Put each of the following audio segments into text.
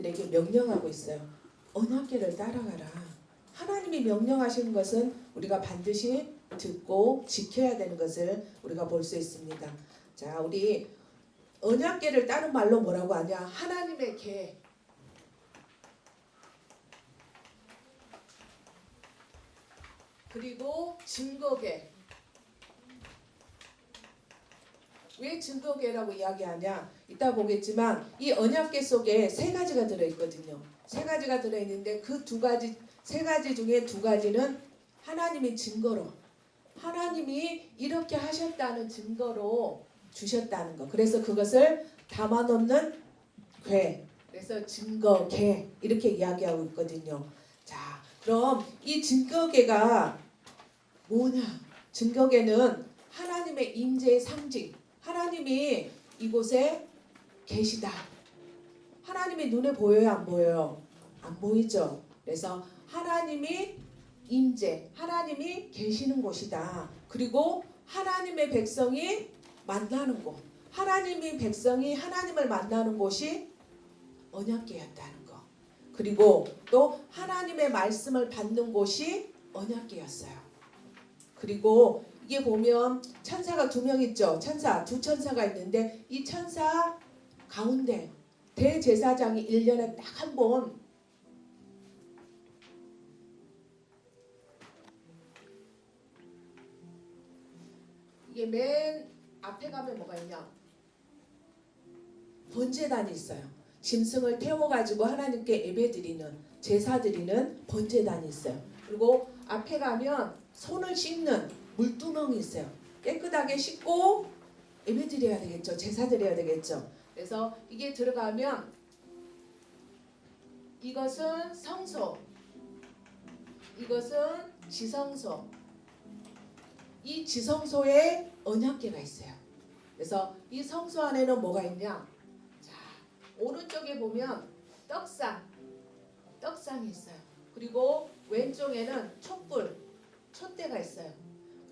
우리에게 명령하고 있어요. 언약궤를 따라가라. 하나님이 명령하신 것은 우리가 반드시 듣고 지켜야 되는 것을 우리가 볼 수 있습니다. 자, 우리 언약궤를 다른 말로 뭐라고 하냐? 하나님의 궤. 그리고 증거궤. 왜 증거궤라고 이야기하냐? 이따 보겠지만 이 언약궤 속에 세 가지가 들어있거든요. 세 가지가 들어있는데 그 세 가지 중에 두 가지는 하나님이 증거로, 하나님이 이렇게 하셨다는 증거로 주셨다는 거. 그래서 그것을 담아놓는 궤. 그래서 증거궤 이렇게 이야기하고 있거든요. 자, 그럼 이 증거궤가 뭐냐? 증거궤는 하나님의 임재의 상징. 하나님이 이곳에 계시다. 하나님이 눈에 보여요, 안 보여요? 안 보이죠. 그래서 하나님이 임재, 하나님이 계시는 곳이다. 그리고 하나님의 백성이 만나는 곳, 하나님의 백성이 하나님을 만나는 곳이 언약궤였다는 거. 그리고 또 하나님의 말씀을 받는 곳이 언약궤였어요. 그리고 이게 보면 천사가 2명 있죠. 두 천사가 있는데 이 천사 가운데 대제사장이 1년에 딱 한 번 이게 맨 앞에 가면 뭐가 있냐? 번제단이 있어요. 짐승을 태워가지고 하나님께 예배드리는, 제사드리는 번제단이 있어요. 그리고 앞에 가면 손을 씻는 물두멍이 있어요. 깨끗하게 씻고 예배드려야 되겠죠. 제사드려야 되겠죠. 그래서 이게 들어가면 이것은 성소, 이것은 지성소. 이 지성소에 언약궤가 있어요. 그래서 이 성소 안에는 뭐가 있냐? 자, 오른쪽에 보면 떡상이 있어요. 그리고 왼쪽에는 촛불, 촛대가 있어요.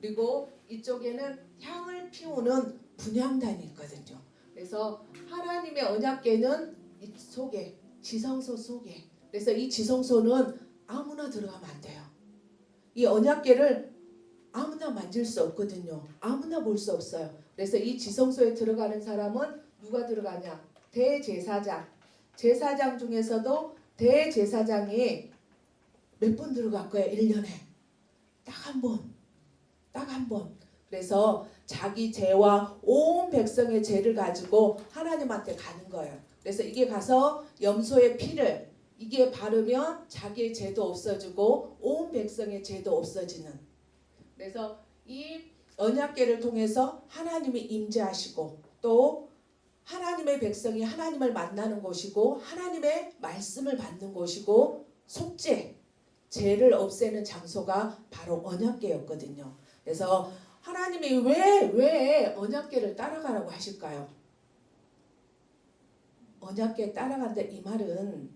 그리고 이쪽에는 향을 피우는 분향단이 있거든요. 그래서 하나님의 언약궤는 이 속에, 지성소 속에. 그래서 이 지성소는 아무나 들어가면 안 돼요. 이 언약궤를 아무나 만질 수 없거든요. 아무나 볼 수 없어요. 그래서 이 지성소에 들어가는 사람은 누가 들어가냐? 대제사장. 제사장 중에서도 대제사장이 몇 번 들어갈 거예요? 1년에. 딱 한 번. 딱 한 번. 그래서 자기 죄와 온 백성의 죄를 가지고 하나님한테 가는 거예요. 그래서 이게 가서 염소의 피를 이게 바르면 자기의 죄도 없어지고 온 백성의 죄도 없어지는. 그래서 이 언약궤를 통해서 하나님이 임재하시고 또 하나님의 백성이 하나님을 만나는 곳이고 하나님의 말씀을 받는 곳이고 속죄, 죄를 없애는 장소가 바로 언약궤였거든요. 그래서 하나님이 왜 언약궤를 따라가라고 하실까요? 언약궤 따라간다 이 말은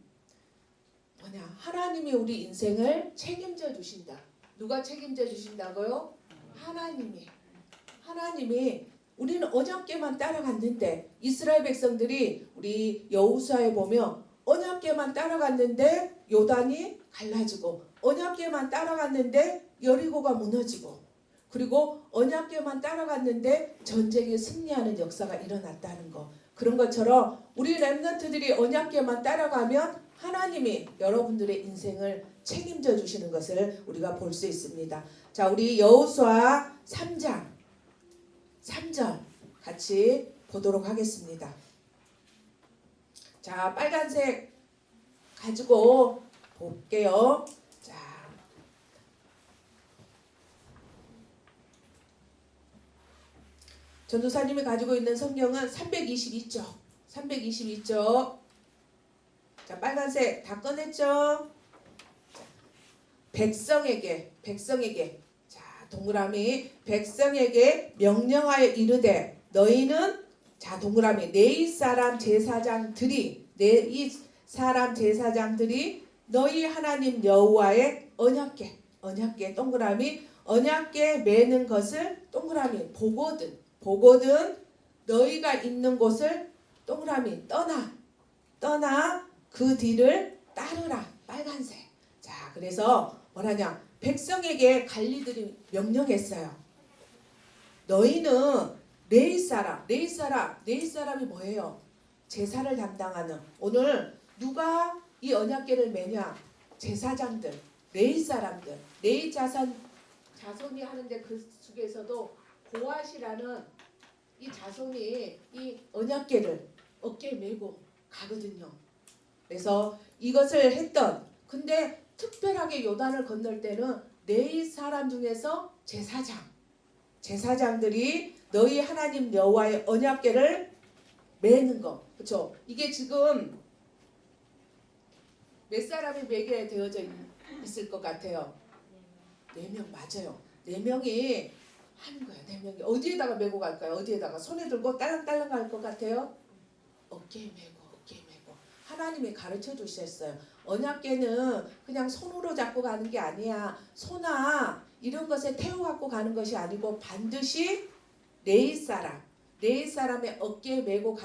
뭐냐? 하나님이 우리 인생을 책임져 주신다. 누가 책임져 주신다고요? 하나님이 우리는 언약궤만 따라갔는데 이스라엘 백성들이 우리 여호수아에 보면 언약궤만 따라갔는데 요단이 갈라지고 언약궤만 따라갔는데 여리고가 무너지고 그리고 언약궤만 따라갔는데 전쟁에 승리하는 역사가 일어났다는 거. 그런 것처럼 우리 렘넌트들이 언약궤만 따라가면 하나님이 여러분들의 인생을 책임져 주시는 것을 우리가 볼 수 있습니다. 자, 우리 여호수아 3장 3절 같이 보도록 하겠습니다. 자, 빨간색 가지고 볼게요. 자, 전도사님이 가지고 있는 성경은 322쪽. 322쪽. 자, 빨간색 다 꺼냈죠? 백성에게 자, 동그라미 백성에게 명령하여 이르되 너희는 자, 동그라미 내 이 사람 제사장들이 너희 하나님 여호와의 언약궤 동그라미 언약궤 매는 것을 동그라미 보거든 너희가 있는 곳을 동그라미 떠나 그 뒤를 따르라. 빨간색. 자, 그래서 뭐라냐? 백성에게 관리들이 명령했어요. 너희는 레위 사람이 뭐예요? 제사를 담당하는. 오늘 누가 이 언약궤를 매냐? 제사장들, 레위 사람들, 레위 자손이 하는데 그 중에서도 고앗이라는 이 자손이 이 언약궤를 어깨에 메고 가거든요. 그래서 이것을 했던, 근데 특별하게 요단을 건널 때는 레위 사람 중에서 제사장들이 너희 하나님 여호와의 언약궤를 매는 거. 그렇죠? 이게 지금 몇 사람이 매게 되어져 있을 것 같아요? 4명 맞아요. 4명이 하는 거예요. 4명이 어디에다가 메고 갈까요? 어디에다가 손에 들고 딸랑딸랑 갈 것 같아요? 어깨에 메고. 하나님이 가르쳐 주셨어요. 언약궤는 그냥 손으로 잡고 가는 게 아니야. 소나 이런 것에 태워 갖고 가는 것이 아니고 반드시 레위 사람의 어깨에 메고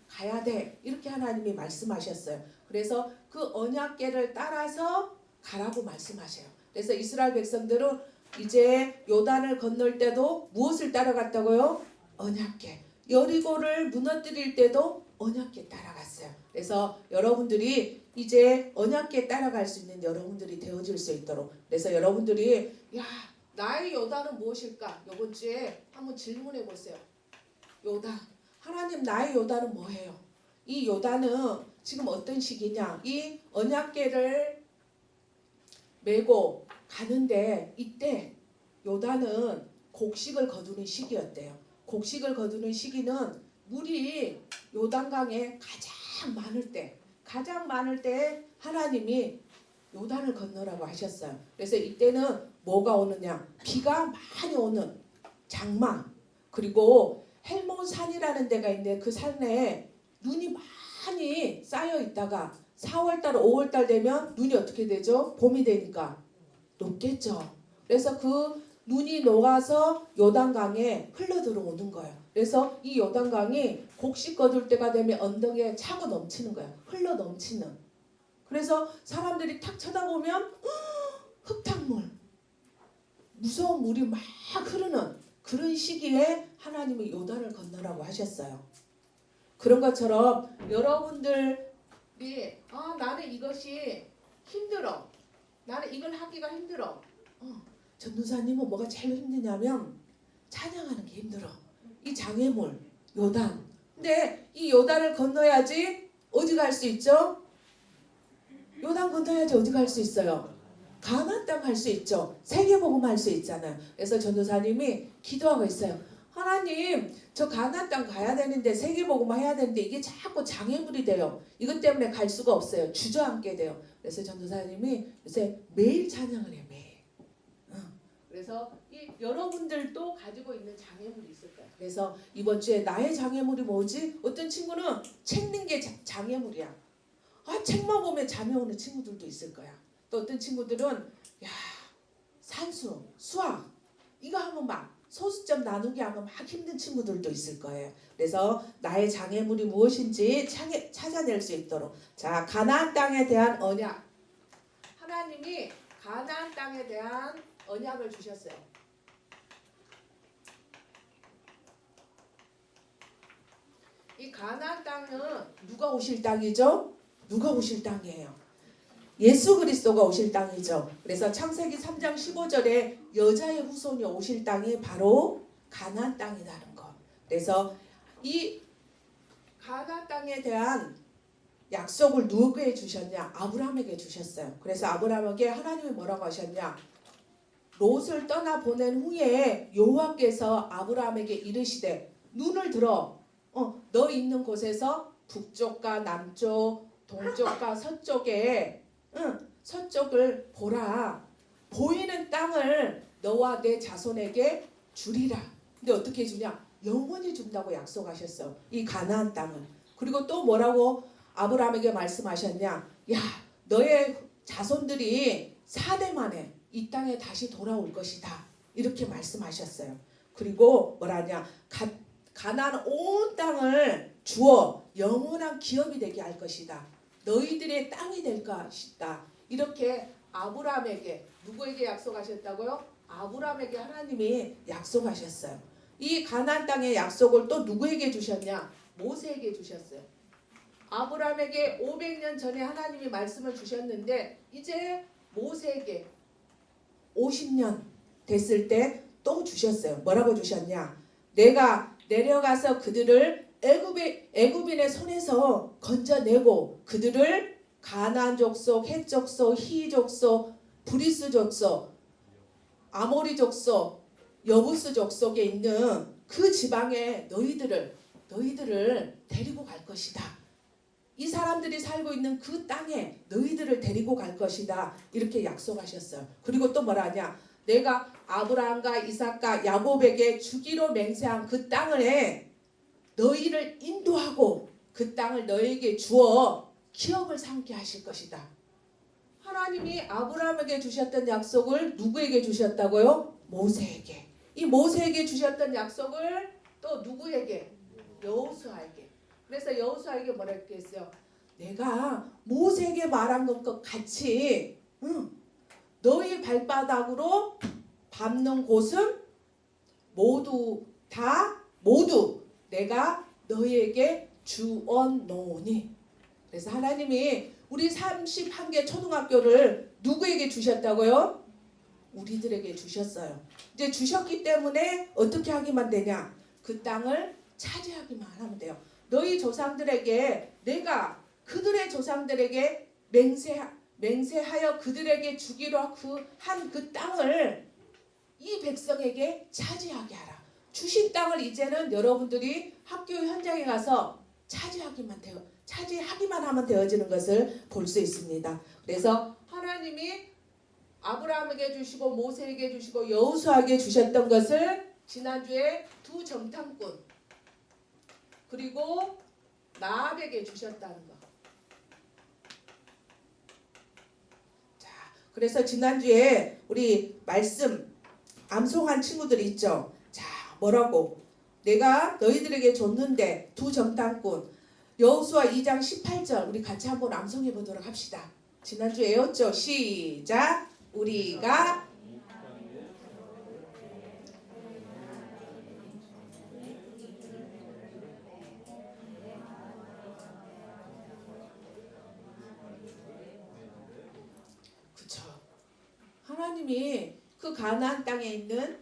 가야 돼. 이렇게 하나님이 말씀하셨어요. 그래서 그 언약궤를 따라서 가라고 말씀하셔요. 그래서 이스라엘 백성들은 이제 요단을 건널 때도 무엇을 따라갔다고요? 언약궤. 여리고를 무너뜨릴 때도 언약궤 따라갔어요. 그래서 여러분들이 이제 언약궤 따라갈 수 있는 여러분들이 되어질 수 있도록, 그래서 여러분들이 나의 요단은 무엇일까? 이번 주에 한번 질문해 보세요. 요단, 하나님 나의 요단은 뭐예요? 이 요단은 지금 어떤 시기냐? 이 언약궤를 메고 가는데 이때 요단은 곡식을 거두는 시기였대요. 곡식을 거두는 시기는 물이 요단강에 가장 많을 때 하나님이 요단을 건너라고 하셨어요. 그래서 이때는 뭐가 오느냐? 비가 많이 오는 장마, 그리고 헬몬산이라는 데가 있는데 그 산에 눈이 많이 쌓여 있다가 4월달, 5월달 되면 눈이 어떻게 되죠? 봄이 되니까 녹겠죠. 그래서 그 눈이 녹아서 요단강에 흘러 들어오는 거예요. 그래서 이 요단강이 곡식 거둘 때가 되면 언덕에 차고 넘치는 거예요. 흘러 넘치는. 그래서 사람들이 탁 쳐다보면 흙탕물, 무서운 물이 막 흐르는 그런 시기에 하나님이 요단을 건너라고 하셨어요. 그런 것처럼 여러분들이 나는 이것이 힘들어. 나는 이걸 하기가 힘들어. 전도사님은 뭐가 제일 힘드냐면 찬양하는 게 힘들어. 이 장애물, 요단. 근데 이 요단을 건너야지 어디 갈 수 있죠? 요단 건너야지 어디 갈 수 있어요? 가나안 땅 갈 수 있죠. 세계복음 할 수 있잖아요. 그래서 전도사님이 기도하고 있어요. 하나님, 저 가나안 땅 가야 되는데 세계복음 해야 되는데 이게 자꾸 장애물이 돼요. 이것 때문에 갈 수가 없어요. 주저앉게 돼요. 그래서 전도사님이 요새 매일 찬양을 해요. 매일. 그래서 여러분들도 가지고 있는 장애물이 있을 거예요. 그래서 이번 주에 나의 장애물이 뭐지? 어떤 친구는 책 읽는 게 장애물이야. 책만 보면 잠이 오는 친구들도 있을 거야. 또 어떤 친구들은 산수, 수학 이거 하면 막 소수점 나누기 하면 막 힘든 친구들도 있을 거예요. 그래서 나의 장애물이 무엇인지 찾아낼 수 있도록. 자, 가나안 땅에 대한 언약. 하나님이 가나안 땅에 대한 언약을 주셨어요. 이 가나안 땅은 누가 오실 땅이죠? 누가 오실 땅이에요? 예수 그리스도가 오실 땅이죠. 그래서 창세기 3장 15절에 여자의 후손이 오실 땅이 바로 가나안 땅이라는 거. 그래서 이 가나안 땅에 대한 약속을 누구에게 주셨냐? 아브라함에게 주셨어요. 그래서 아브라함에게 하나님이 뭐라고 하셨냐? 롯을 떠나 보낸 후에 여호와께서 아브라함에게 이르시되 눈을 들어 너 있는 곳에서 북쪽과 남쪽, 동쪽과 서쪽에 서쪽을 보라. 보이는 땅을 너와 내 자손에게 주리라. 근데 어떻게 주냐? 영원히 준다고 약속하셨어. 이 가나안 땅을. 그리고 또 뭐라고 아브라함에게 말씀하셨냐? 너의 자손들이 4대 만에 이 땅에 다시 돌아올 것이다. 이렇게 말씀하셨어요. 그리고 뭐라냐? 가나안 온 땅을 주어 영원한 기업이 되게 할 것이다. 너희들의 땅이 될 것이다. 이렇게 아브라함에게, 누구에게 약속하셨다고요? 아브라함에게 하나님이 약속하셨어요. 이 가나안 땅의 약속을 또 누구에게 주셨냐? 모세에게 주셨어요. 아브라함에게 500년 전에 하나님이 말씀을 주셨는데 이제 모세에게 50년 됐을 때 또 주셨어요. 뭐라고 주셨냐? 내가 내려가서 그들을 애굽인의 손에서 건져내고 그들을 가나안 족속, 헷 족속, 히 족속, 브리스 족속, 아모리 족속, 여부스 족속에 있는 그 지방에 너희들을 데리고 갈 것이다. 이 사람들이 살고 있는 그 땅에 너희들을 데리고 갈 것이다. 이렇게 약속하셨어요. 그리고 또 뭐라 하냐? 내가 아브라함과 이삭과 야곱에게 주기로 맹세한 그 땅을 너희를 인도하고 그 땅을 너희에게 주어 기업을 삼게 하실 것이다. 하나님이 아브라함에게 주셨던 약속을 누구에게 주셨다고요? 모세에게. 이 모세에게 주셨던 약속을 또 누구에게? 여호수아에게. 그래서 여호수아에게 뭐라고 했어요? 내가 모세에게 말한 것과 같이 너희 발바닥으로 밟는 곳은 모두 내가 너희에게 주었노니. 그래서 하나님이 우리 31개 초등학교를 누구에게 주셨다고요? 우리들에게 주셨어요. 이제 주셨기 때문에 어떻게 하기만 되냐? 그 땅을 차지하기만 하면 돼요. 너희 조상들에게 내가 그들의 조상들에게 맹세하여 그들에게 주기로 한 그 땅을 이 백성에게 차지하게 하라. 주신 땅을 이제는 여러분들이 학교 현장에 가서 차지하기만 하면 되어지는 것을 볼 수 있습니다. 그래서 하나님이 아브라함에게 주시고 모세에게 주시고 여호수아에게 주셨던 것을 지난주에 두 정탐꾼 그리고 라합에게 주셨다는 것. 자, 그래서 지난주에 우리 말씀 암송한 친구들 있죠. 자, 뭐라고? 내가 너희들에게 줬는데 두 정탐꾼 여호수아 2장 18절 우리 같이 한번 암송해 보도록 합시다. 지난주에 외웠죠? 시작. 우리가 그쵸. 하나님이 그 가나안 땅에 있는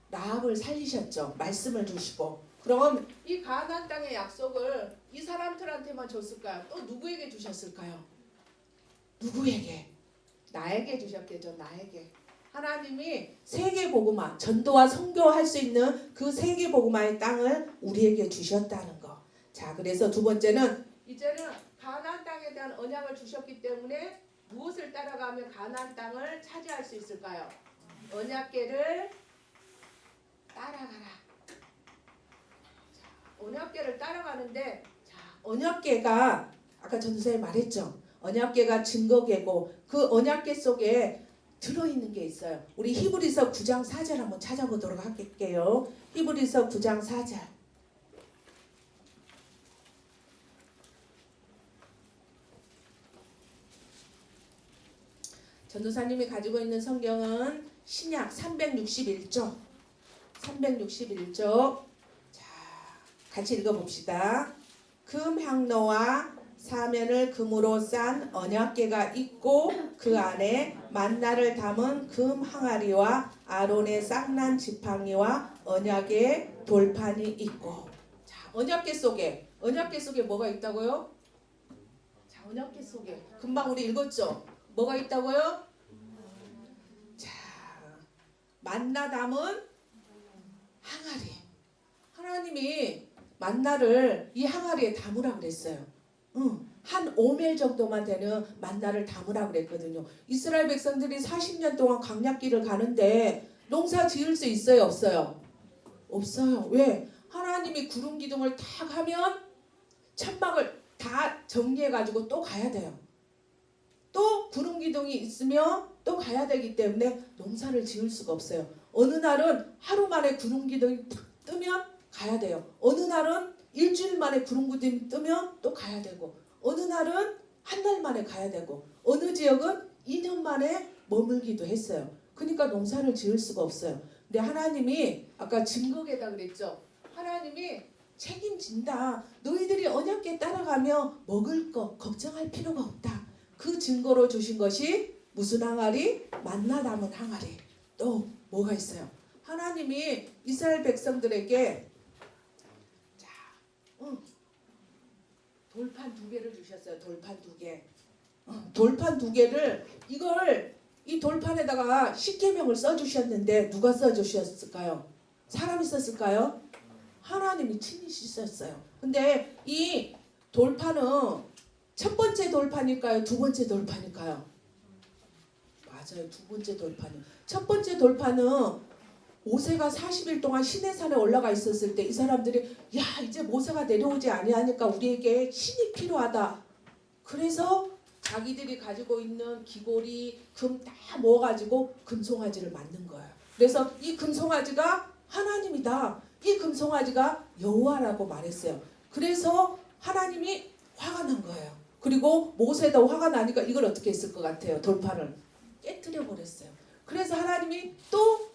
라합을 살리셨죠. 말씀을 주시고. 그럼 이 가나안 땅의 약속을 이 사람들한테만 줬을까요? 또 누구에게 주셨을까요? 누구에게? 나에게 주셨겠죠. 나에게. 하나님이 세계복음화, 전도와 선교할 수 있는 그 세계복음화의 땅을 우리에게 주셨다는 거. 자, 그래서 두 번째는 이제는 가나안 땅에 대한 언약을 주셨기 때문에 무엇을 따라가면 가나안 땅을 차지할 수 있을까요? 언약궤를 따라가라. 자, 언약궤를 따라가는데 자, 언약궤가 아까 전도사님 말했죠. 언약궤가 증거궤고 그 언약궤 속에 들어있는 게 있어요. 우리 히브리서 9장 4절 한번 찾아보도록 할게요. 히브리서 9장 4절. 전도사님이 가지고 있는 성경은 신약 361조. 361조. 자, 같이 읽어봅시다. 금향로와 사면을 금으로 싼 언약궤가 있고 그 안에 만나를 담은 금 항아리와 아론의 쌍난 지팡이와 언약의 돌판이 있고. 자, 언약궤 속에 뭐가 있다고요? 자, 언약궤 속에 금방 우리 읽었죠? 뭐가 있다고요? 자, 만나 담은 항아리. 하나님이 만나를 이 항아리에 담으라 그랬어요. 한 오멜 정도만 되는 만나를 담으라 그랬거든요. 이스라엘 백성들이 40년 동안 광야길을 가는데 농사 지을 수 있어요? 없어요? 없어요. 왜? 하나님이 구름 기둥을 탁 하면 천막을 다 정리해가지고 또 가야 돼요. 또 구름 기둥이 있으면 또 가야 되기 때문에 농사를 지을 수가 없어요. 어느 날은 하루 만에 구름 기둥이 탁 뜨면 가야 돼요. 어느 날은 일주일 만에 구름 기둥이 뜨면 또 가야 되고 어느 날은 한 달 만에 가야 되고 어느 지역은 2년 만에 머물기도 했어요. 그러니까 농사를 지을 수가 없어요. 근데 하나님이 아까 증거계다 그랬죠. 하나님이 책임진다. 너희들이 언약궤 따라가며 먹을 거 걱정할 필요가 없다. 그 증거로 주신 것이 무슨 항아리? 만나 담은 항아리. 또 뭐가 있어요? 하나님이 이스라엘 백성들에게 자, 돌판 2개를 주셨어요. 돌판 2개. 돌판 2개를 이 돌판에다가 십계명을 써주셨는데 누가 써주셨을까요? 사람이 썼을까요? 하나님이 친히 쓰셨어요. 근데 이 돌판은 첫 번째 돌판일까요? 두 번째 돌판일까요? 맞아요. 두 번째 돌판이요. 첫 번째 돌판은 모세가 40일 동안 시내산에 올라가 있었을 때 이 사람들이 야 이제 모세가 내려오지 아니하니까 우리에게 신이 필요하다. 그래서 자기들이 가지고 있는 귀고리, 금 다 모아가지고 금송아지를 만든 거예요. 그래서 이 금송아지가 하나님이다. 이 금송아지가 여호와라고 말했어요. 그래서 하나님이 화가 난 거예요. 그리고 모세도 화가 나니까 이걸 어떻게 했을 것 같아요? 돌판을 깨트려 버렸어요. 그래서 하나님이 또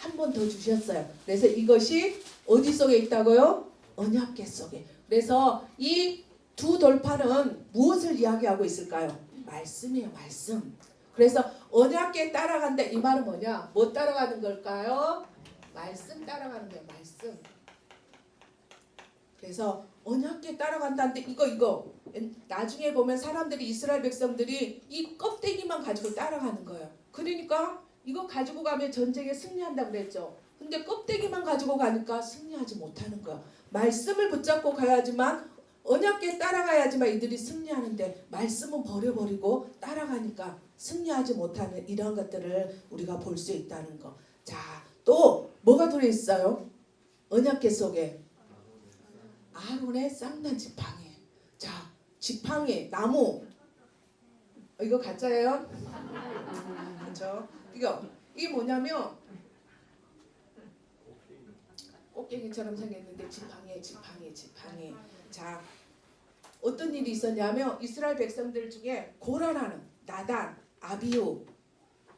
한 번 더 주셨어요. 그래서 이것이 어디 속에 있다고요? 언약궤 속에. 그래서 이 두 돌판은 무엇을 이야기하고 있을까요? 말씀이에요. 말씀. 그래서 언약궤 따라간다 이 말은 뭐냐? 뭐 따라가는 걸까요? 말씀 따라가는 거예요. 말씀. 그래서 언약궤 따라간다는데 이거 나중에 보면 사람들이 이스라엘 백성들이 이 껍데기만 가지고 따라가는 거예요. 그러니까 이거 가지고 가면 전쟁에 승리한다고 그랬죠. 근데 껍데기만 가지고 가니까 승리하지 못하는 거예요. 말씀을 붙잡고 가야지만 언약궤 따라가야지만 이들이 승리하는데 말씀은 버려버리고 따라가니까 승리하지 못하는 이런 것들을 우리가 볼 수 있다는 거. 자, 또 뭐가 들어있어요? 언약궤 속에 아론의 쌍난 지팡이. 자, 지팡이, 나무. 이거 가짜예요? 그렇죠? 이게 뭐냐면 꽃게기처럼 생겼는데 지팡이. 자, 어떤 일이 있었냐면 이스라엘 백성들 중에 고라라는 나단, 아비후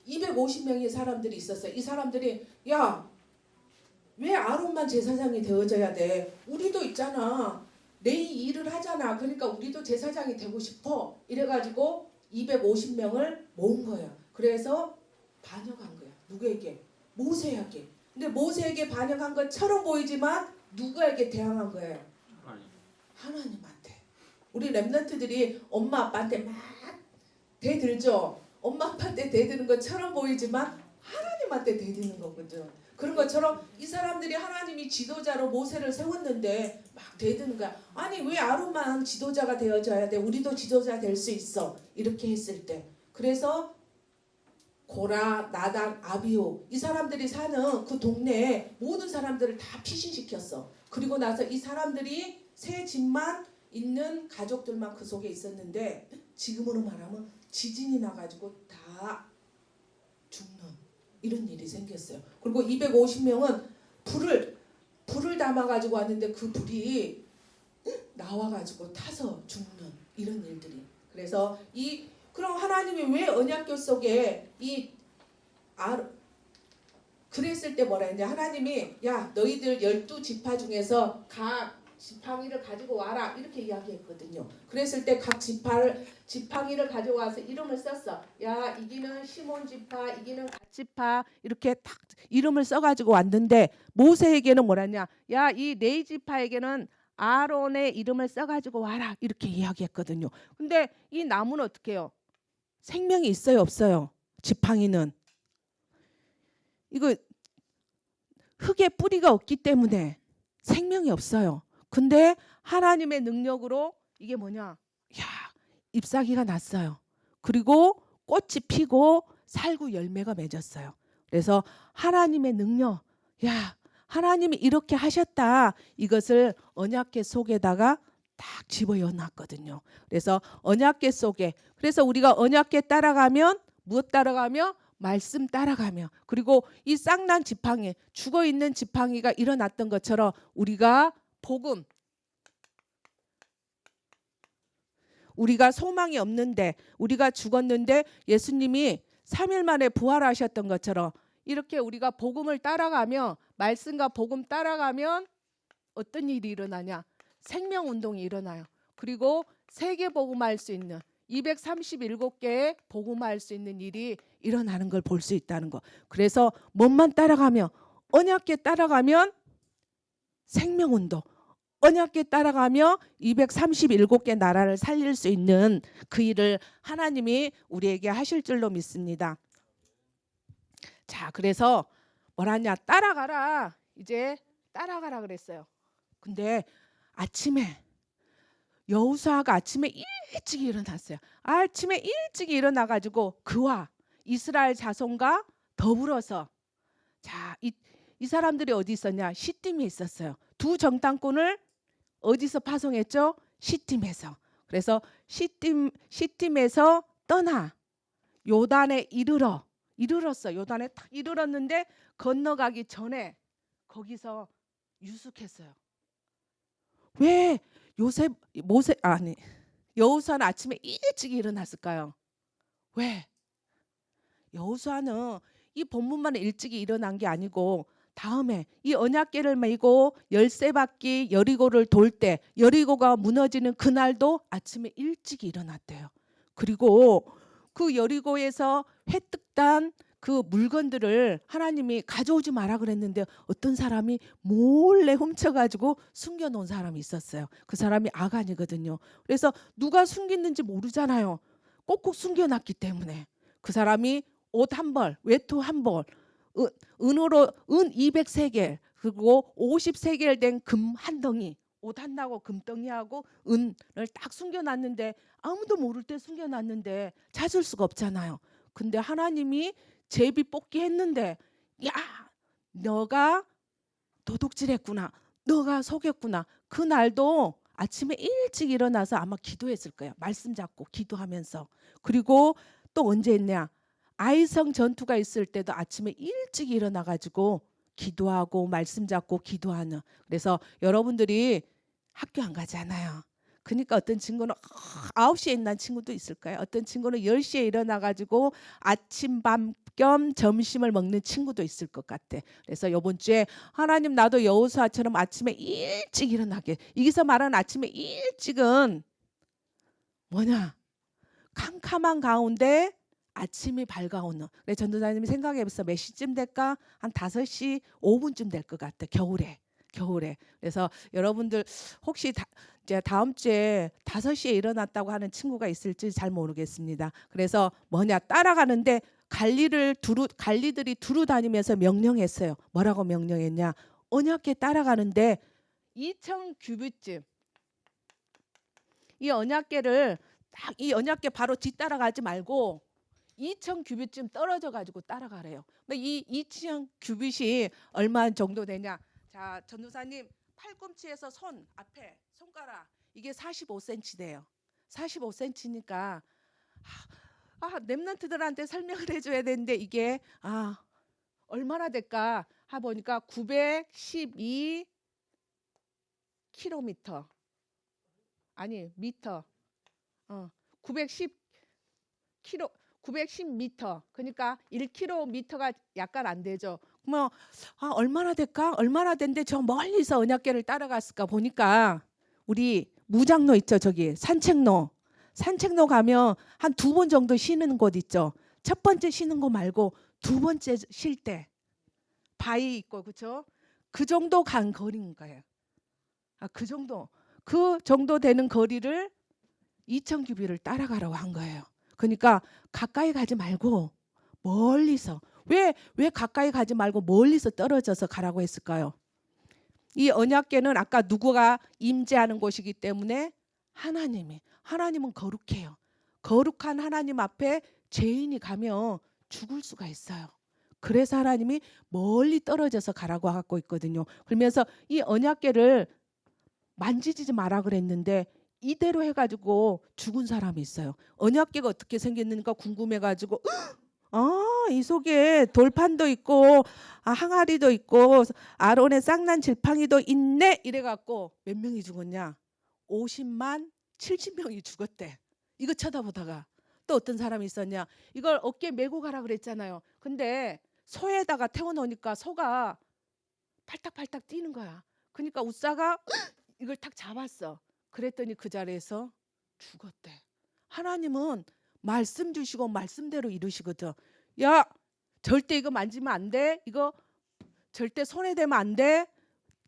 250명의 사람들이 있었어요. 이 사람들이 야, 왜 아론만 제사장이 되어져야 돼? 우리도 있잖아. 내 일을 하잖아. 그러니까 우리도 제사장이 되고 싶어. 이래가지고 250명을 모은 거예요. 그래서 반역한 거야. 누구에게? 모세에게. 근데 모세에게 반역한 것처럼 보이지만 누구에게 대항한 거예요? 하나님한테. 우리 렘넌트들이 엄마 아빠한테 막 대들죠. 엄마 아빠한테 대드는 것처럼 보이지만 하나님한테 대드는 거거든. 그런 것처럼 이 사람들이 하나님이 지도자로 모세를 세웠는데 막 대드는 거야. 아니 왜 아론만 지도자가 되어져야 돼? 우리도 지도자 될 수 있어. 이렇게 했을 때. 그래서 고라, 나단, 아비후 이 사람들이 사는 그 동네에 모든 사람들을 다 피신시켰어. 그리고 나서 이 사람들이 새 집만 있는 가족들만 그 속에 있었는데 지금으로 말하면 지진이 나가지고 다 죽는 이런 일이 생겼어요. 그리고 250명은 불을 담아가지고 왔는데 그 불이 나와가지고 타서 죽는 이런 일들이. 그래서 그럼 하나님이 왜 언약궤 속에 그랬을 때 뭐라 했냐? 하나님이 야 너희들 12지파 중에서 각 지팡이를 가지고 와라 이렇게 이야기했거든요. 그랬을 때 각 지팡이를 가지고 와서 이름을 썼어. 야 이기는 시몬 지파, 이기는 갓 지파 이렇게 딱 이름을 써가지고 왔는데 모세에게는 뭐라냐? 야 이 네 지파에게는 아론의 이름을 써가지고 와라 이렇게 이야기했거든요. 근데 이 나무는 어떻게 해요? 생명이 있어요, 없어요? 지팡이는 이거 흙에 뿌리가 없기 때문에 생명이 없어요. 근데 하나님의 능력으로 이게 뭐냐? 야, 잎사귀가 났어요. 그리고 꽃이 피고 살구 열매가 맺었어요. 그래서 하나님의 능력, 야, 하나님이 이렇게 하셨다. 이것을 언약궤 속에다가 딱 집어넣어 놨거든요. 그래서 언약궤 속에, 그래서 우리가 언약궤 따라가면 무엇 따라가며? 말씀 따라가며, 그리고 이 쌍난 지팡이, 죽어 있는 지팡이가 일어났던 것처럼 우리가 복음, 우리가 소망이 없는데, 우리가 죽었는데 예수님이 3일 만에 부활하셨던 것처럼 이렇게 우리가 복음을 따라가며, 말씀과 복음 따라가면 어떤 일이 일어나냐? 생명운동이 일어나요. 그리고 세계 복음할 수 있는 237개의 복음할 수 있는 일이 일어나는 걸 볼 수 있다는 거. 그래서 뭐만 따라가며, 언약궤 따라가면 생명운동, 언약궤 따라가며 237개 나라를 살릴 수 있는 그 일을 하나님이 우리에게 하실 줄로 믿습니다. 자, 그래서 뭐라냐? 따라가라. 이제 따라가라 그랬어요. 근데 아침에 여호수아가 아침에 일찍 일어났어요. 아침에 일찍 일어나가지고 그와 이스라엘 자손과 더불어서, 자, 이 사람들이 어디 있었냐? 시딤에 있었어요. 두 정탐꾼을 어디서 파송했죠? 시딤에서. 그래서 시딤에서 떠나 요단에 이르렀어. 요단에 딱 이르렀는데 건너가기 전에 거기서 유숙했어요. 왜 여호수아는 아침에 일찍 일어났을까요? 왜? 여호수아는 이 본문만 일찍 일어난 게 아니고 다음에 이 언약궤를 메고 열쇠받기 여리고를 돌 때, 여리고가 무너지는 그날도 아침에 일찍 일어났대요. 그리고 그 여리고에서 획득한 그 물건들을 하나님이 가져오지 마라 그랬는데 어떤 사람이 몰래 훔쳐가지고 숨겨놓은 사람이 있었어요. 그 사람이 아간이거든요. 그래서 누가 숨겼는지 모르잖아요. 꼭꼭 숨겨놨기 때문에. 그 사람이 옷 한 벌, 외투 한 벌, 은으로 은 200세겔, 그리고 50세겔 된 금 한 덩이, 옷 한다고 금덩이하고 은을 딱 숨겨놨는데, 아무도 모를 때 숨겨놨는데 찾을 수가 없잖아요. 근데 하나님이 제비 뽑기 했는데, 야, 너가 도둑질했구나, 너가 속였구나. 그날도 아침에 일찍 일어나서 아마 기도했을 거예요. 말씀 잡고 기도하면서. 그리고 또 언제 했냐? 아이성 전투가 있을 때도 아침에 일찍 일어나가지고 기도하고 말씀 잡고 기도하는. 그래서 여러분들이 학교 안 가잖아요. 그러니까 어떤 친구는 9시에 일어난 친구도 있을 거예요. 어떤 친구는 10시에 일어나가지고 아침 밤 겸 점심을 먹는 친구도 있을 것 같아. 그래서 이번 주에 하나님 나도 여호수아처럼 아침에 일찍 일어나게. 여기서 말하는 아침에 일찍은 뭐냐? 캄캄한 가운데 아침이 밝아오는. 그래, 전도사님이 생각해보세요. 몇 시쯤 될까? 한 5시 5분쯤 될 것 같아. 겨울에. 그래서 여러분들 혹시 이제 다음 주에 5시에 일어났다고 하는 친구가 있을지 잘 모르겠습니다. 그래서 뭐냐? 따라가는데 갈리들이 두루 다니면서 명령했어요. 뭐라고 명령했냐? 언약궤 따라가는데 2000규빗쯤, 이 언약궤를 딱, 이 언약궤 바로 뒤따라가지 말고 2000규빗쯤 떨어져 가지고 따라가래요. 이 2000규빗이 얼마 정도 되냐? 자, 전도사님 팔꿈치에서 손 앞에 손가락 이게 45cm 돼요. 45cm니까 랩런트들한테 설명을 해줘야 되는데 이게 얼마나 될까 보니까 912km 아니 미터 910m 그러니까 1km가 약간 안 되죠. 그러면 얼마나 될까? 얼마나 된데 저 멀리서 언약궤를 따라갔을까 보니까 우리 무장로 있죠. 저기 산책로 가면 한 2번 정도 쉬는 곳 있죠. 첫 번째 쉬는 거 말고 2번째 쉴 때 바위 있고 그렇죠? 그 정도 간 거리인 거예요. 그 정도 되는 거리를 2000규빗을 따라가라고 한 거예요. 그러니까 가까이 가지 말고 멀리서. 왜 가까이 가지 말고 멀리서 떨어져서 가라고 했을까요? 이 언약궤는 아까 누구가 임재하는 곳이기 때문에 하나님은 거룩해요. 거룩한 하나님 앞에 죄인이 가면 죽을 수가 있어요. 그래서 하나님이 멀리 떨어져서 가라고 하고 있거든요. 그러면서 이 언약궤를 만지지 마라 그랬는데 이대로 해가지고 죽은 사람이 있어요. 언약궤가 어떻게 생겼는가 궁금해가지고 이 속에 돌판도 있고 항아리도 있고 아론의 쌍난 지팡이도 있네 이래갖고 몇 명이 죽었냐? 50만 70명이 죽었대. 이거 쳐다보다가 또 어떤 사람이 있었냐? 이걸 어깨에 메고 가라 그랬잖아요. 근데 소에다가 태워놓으니까 소가 팔딱팔딱 뛰는 거야. 그러니까 웃사가 이걸 탁 잡았어. 그랬더니 그 자리에서 죽었대. 하나님은 말씀 주시고 말씀대로 이루시거든. 야, 절대 이거 만지면 안 돼. 이거 절대 손에 대면 안 돼.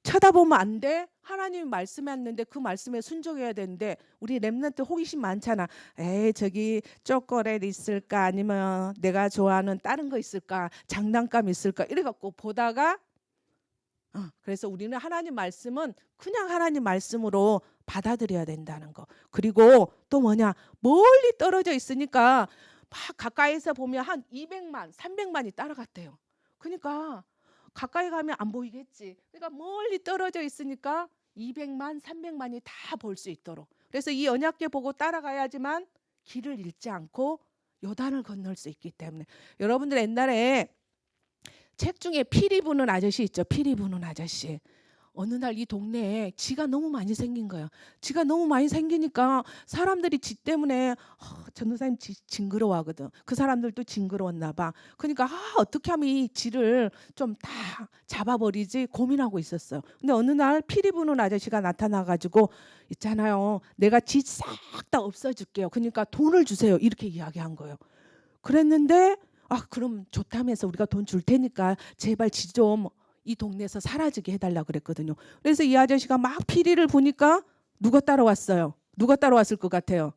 쳐다보면 안 돼. 하나님이 말씀했는데 그 말씀에 순종해야 되는데 우리 렘넌트 호기심 많잖아. 에이, 저기 초콜릿 있을까? 아니면 내가 좋아하는 다른 거 있을까? 장난감 있을까? 이래갖고 보다가 그래서 우리는 하나님 말씀은 그냥 하나님 말씀으로 받아들여야 된다는 거. 그리고 또 뭐냐? 멀리 떨어져 있으니까 막 가까이서 보면 한 200만, 300만이 따라갔대요. 그러니까 가까이 가면 안 보이겠지. 그러니까 멀리 떨어져 있으니까 200만, 300만이 다 볼 수 있도록. 그래서 이 언약궤 보고 따라가야지만 길을 잃지 않고 요단을 건널 수 있기 때문에. 여러분들 옛날에 책 중에 피리 부는 아저씨 있죠. 피리 부는 아저씨. 어느 날 이 동네에 쥐가 너무 많이 생긴 거예요. 쥐가 너무 많이 생기니까 사람들이 쥐 때문에 전도사님 쥐 징그러워하거든. 그 사람들도 징그러웠나 봐. 그러니까 어떻게 하면 이 쥐를 좀 다 잡아버리지 고민하고 있었어요. 근데 어느 날 피리 부는 아저씨가 나타나가지고 있잖아요. 내가 쥐 싹 다 없애줄게요. 그러니까 돈을 주세요. 이렇게 이야기한 거예요. 그랬는데 그럼 좋다면서 우리가 돈 줄 테니까 제발 쥐 좀 이 동네에서 사라지게 해달라고 그랬거든요. 그래서 이 아저씨가 막 피리를 부니까 누가 따라왔어요? 누가 따라왔을 것 같아요?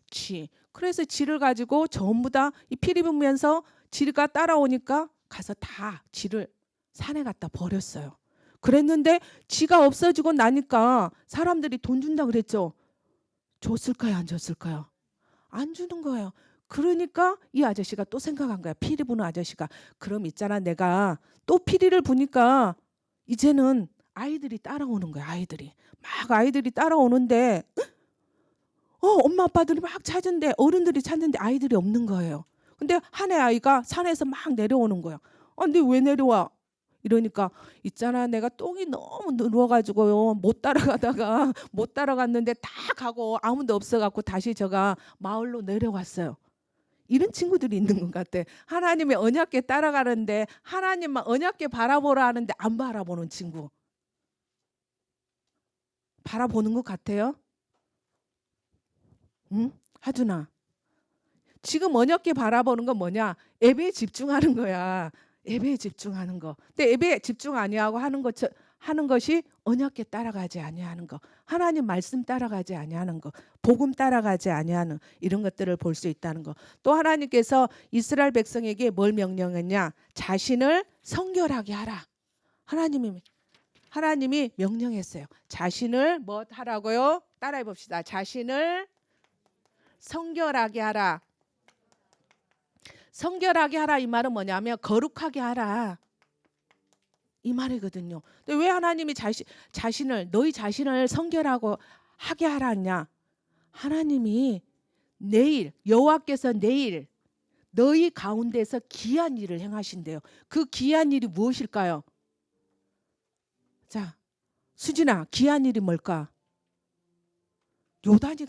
쥐. 그래서 쥐를 가지고 전부 다 이 피리 부면서 쥐가 따라오니까 가서 다 쥐를 산에 갖다 버렸어요. 그랬는데 쥐가 없어지고 나니까 사람들이 돈 준다 그랬죠. 줬을까요? 안 줬을까요? 안 주는 거예요. 그러니까 이 아저씨가 또 생각한 거야. 피리 부는 아저씨가. 그럼 있잖아, 내가 또 피리를 부니까 이제는 아이들이 따라오는 거야. 아이들이 따라오는데 엄마 아빠들이 막 찾은데 어른들이 찾는데 아이들이 없는 거예요. 근데 한 해 아이가 산에서 막 내려오는 거야. 근데 왜 내려와? 이러니까 있잖아, 내가 똥이 너무 누워가지고요 못 따라갔는데 다 가고 아무도 없어갖고 다시 제가 마을로 내려왔어요. 이런 친구들이 있는 것 같아. 하나님의 언약궤 따라가는데 하나님만 언약궤 바라보라 하는데 안 바라보는 친구. 바라보는 것 같아요? 응? 하준아. 지금 언약궤 바라보는 건 뭐냐? 예배에 집중하는 거야. 예배에 집중하는 거. 근데 예배에 집중 아니하고 하는 것이 언약궤 따라가지 아니하는 거. 하나님 말씀 따라가지 아니하는 거. 복음 따라가지 아니하는 이런 것들을 볼 수 있다는 거. 또 하나님께서 이스라엘 백성에게 뭘 명령했냐? 자신을 성결하게 하라. 하나님이 명령했어요. 자신을 뭐 하라고요? 따라해 봅시다. 자신을 성결하게 하라. 성결하게 하라 이 말은 뭐냐면 거룩하게 하라 이 말이거든요. 근데 왜 하나님이 너희 자신을 성결하고 하게 하라냐? 하나님이 여호와께서 내일 너희 가운데서 기한 일을 행하신대요. 그 기한 일이 무엇일까요? 자, 수진아, 기한 일이 뭘까? 요단이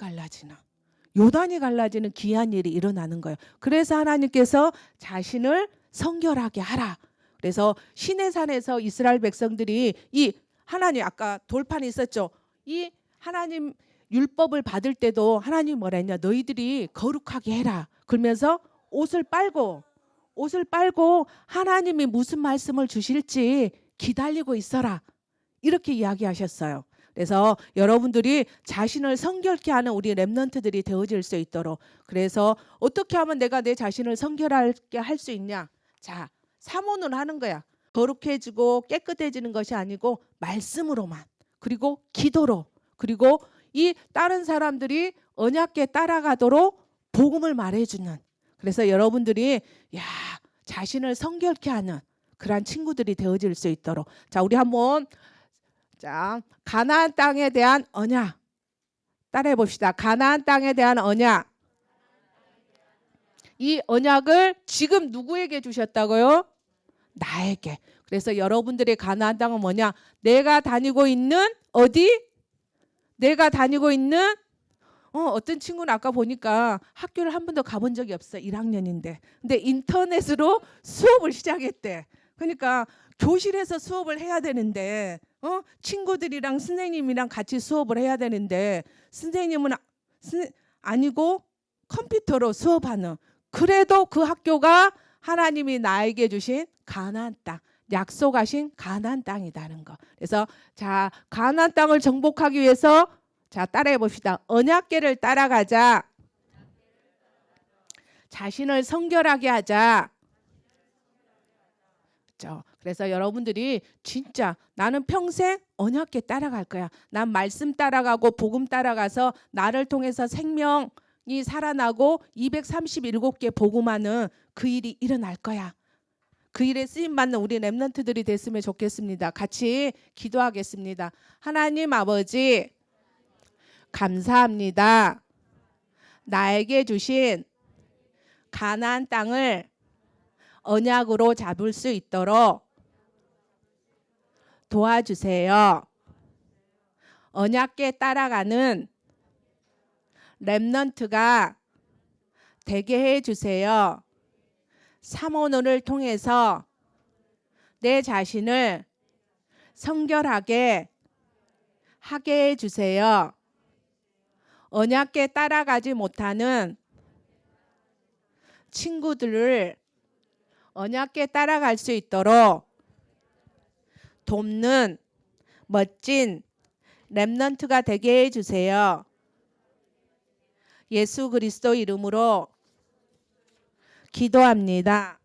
갈라지는 기한 일이 일어나는 거예요. 그래서 하나님께서 자신을 성결하게 하라. 그래서 시내산에서 이스라엘 백성들이 이 하나님 아까 돌판이 있었죠. 이 하나님 율법을 받을 때도 하나님 뭐라 했냐? 너희들이 거룩하게 해라. 그러면서 옷을 빨고 하나님이 무슨 말씀을 주실지 기다리고 있어라. 이렇게 이야기하셨어요. 그래서 여러분들이 자신을 성결케 하는 우리 렘넌트들이 되어질 수 있도록, 그래서 어떻게 하면 내가 내 자신을 성결하게 할 수 있냐? 자, 사모는 하는 거야. 거룩해지고 깨끗해지는 것이 아니고 말씀으로만, 그리고 기도로, 그리고 이 다른 사람들이 언약궤 따라가도록 복음을 말해주는, 그래서 여러분들이 자신을 성결케 하는 그러한 친구들이 되어질 수 있도록. 자, 우리 한번 가나안 땅에 대한 언약 따라해 봅시다. 가나안 땅에 대한 언약. 이 언약을 지금 누구에게 주셨다고요? 나에게. 그래서 여러분들의 가나안 땅은 뭐냐? 내가 다니고 있는 어디? 내가 다니고 있는 어떤 친구는 아까 보니까 학교를 한 번도 가본 적이 없어. 1학년인데. 근데 인터넷으로 수업을 시작했대. 그러니까 교실에서 수업을 해야 되는데 친구들이랑 선생님이랑 같이 수업을 해야 되는데 선생님은 아니고 컴퓨터로 수업하는. 그래도 그 학교가 하나님이 나에게 주신 가나안 땅, 약속하신 가나안 땅이라는 거. 그래서 자, 가나안 땅을 정복하기 위해서 자, 따라해 봅시다. 언약궤를 따라가자. 자신을 성결하게 하자. 그렇죠? 그래서 여러분들이 진짜 나는 평생 언약궤 따라갈 거야. 난 말씀 따라가고 복음 따라가서 나를 통해서 생명이 살아나고 237개 복음하는 그 일이 일어날 거야. 그 일에 쓰임받는 우리 렘넌트들이 됐으면 좋겠습니다. 같이 기도하겠습니다. 하나님 아버지 감사합니다. 나에게 주신 가나안 땅을 언약으로 잡을 수 있도록 도와주세요. 언약궤 따라가는 렘넌트가 되게 해주세요. 사모노를 통해서 내 자신을 성결하게 하게 해주세요. 언약궤 따라가지 못하는 친구들을 언약궤 따라갈 수 있도록 돕는 멋진 렘넌트가 되게 해주세요. 예수 그리스도 이름으로 기도합니다.